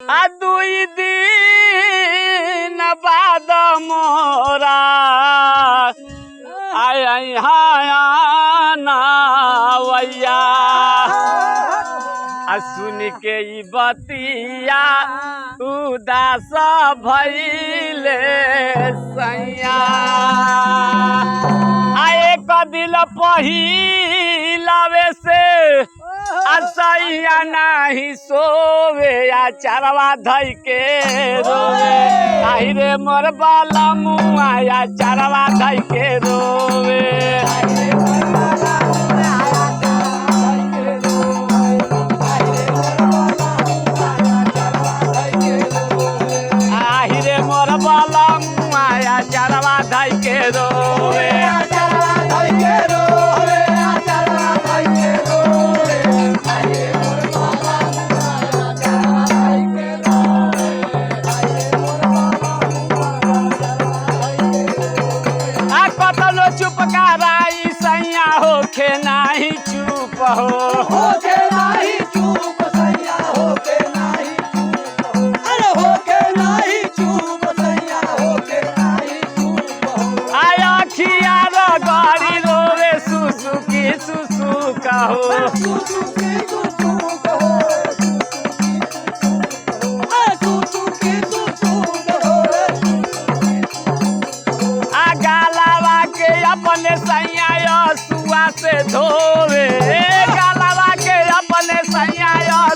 आ दुई दिन बाद मोरा नावैया सुन के ई बतिया उदास भइले सैया आए कदिल पहिलावे से असैया नाही सोवे या चरवा धई के रोवे आई रे मोर बाला मुआ या चरवा धई के रोवे आई रे मोर बाला मुआ या चरवा धई के रोवे चुप कराई सैया होके नाही चुप होके नाही चुप सैया होके नाही चुप अरे होके नाही चुप सैया होके नाही चुप आया खिया गाड़ी रोवे सुसुकी सुसु कहो सुसुकी सुसु कहो सुसुकी सुसु कहो अपने सैया सुआ से धोवे गलवा के अपने सैया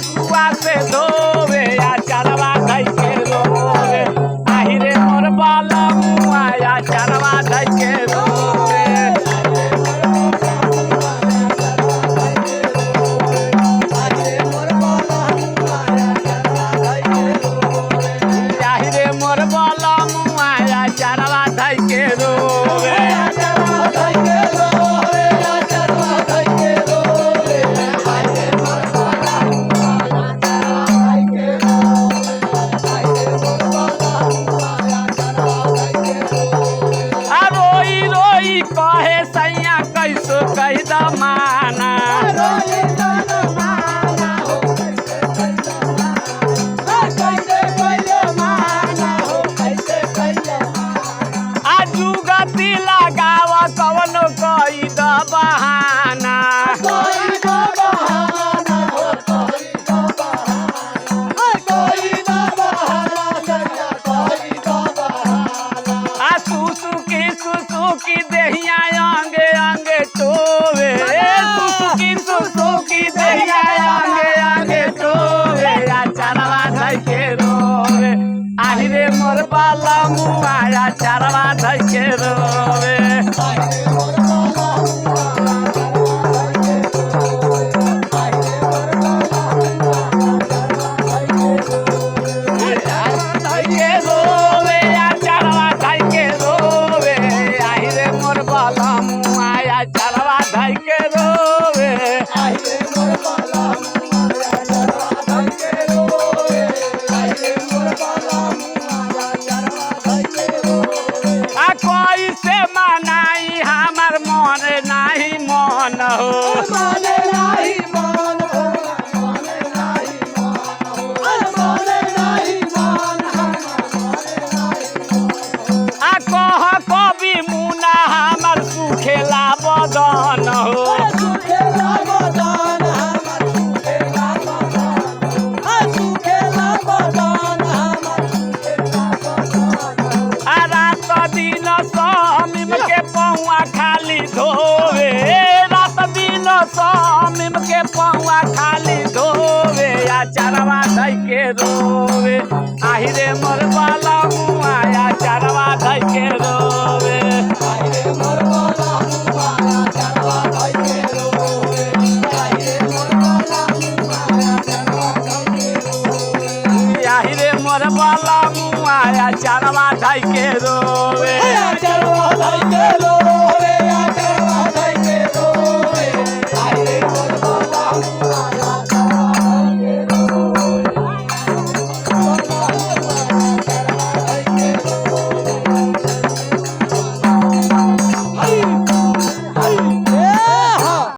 सुआ से धोवे या चरवा धई के रोवे आहि रे मोर बाला मुआ या चरवा धई के रोवे आहि रे मोर बाला मुआ या चरवा धई के रोवे कहे सैया कैसो कह दमाना आजू गति लगाव कवनो कई द बहाना सुसुकी देहिया अंगे अंगे टोवे सुसुकी देहिया अंगे अंगे टोवे या चरवा धई के रोवे आहि रे मोर बाला मुआ या चरवा धई के रोवे चरवा धई के रोवे आई रे मोर बाला मुआ चरवा धई के रोवे आई रे मोर बाला मुआ चरवा धई के रोवे आ कोई से मनाई हमर मन नाही मन हो मन नाही मन हो मन नाही मन हो मन नाही मन आ कह कवि मुना हमर सुखेला बदन हो सुखेला बदन हमर सुखेला बदन सुखेला बदन हमर सुखेला बदन आ रात दिन समीम के पौआ खाली धोवे रात दिन समीम के पौआ खाली धोवे या चरवा धई के रोवे आहि रे मोर बाला मुआ या चरवा धई के रोवे आहि रे मोर बाला मुआ या चरवा धई के रोवे आहि रे मोर बाला मुआ या चरवा धई के रोवे आहि रे मोर बाला मुआ या चरवा धई के रोवे चरवा धई के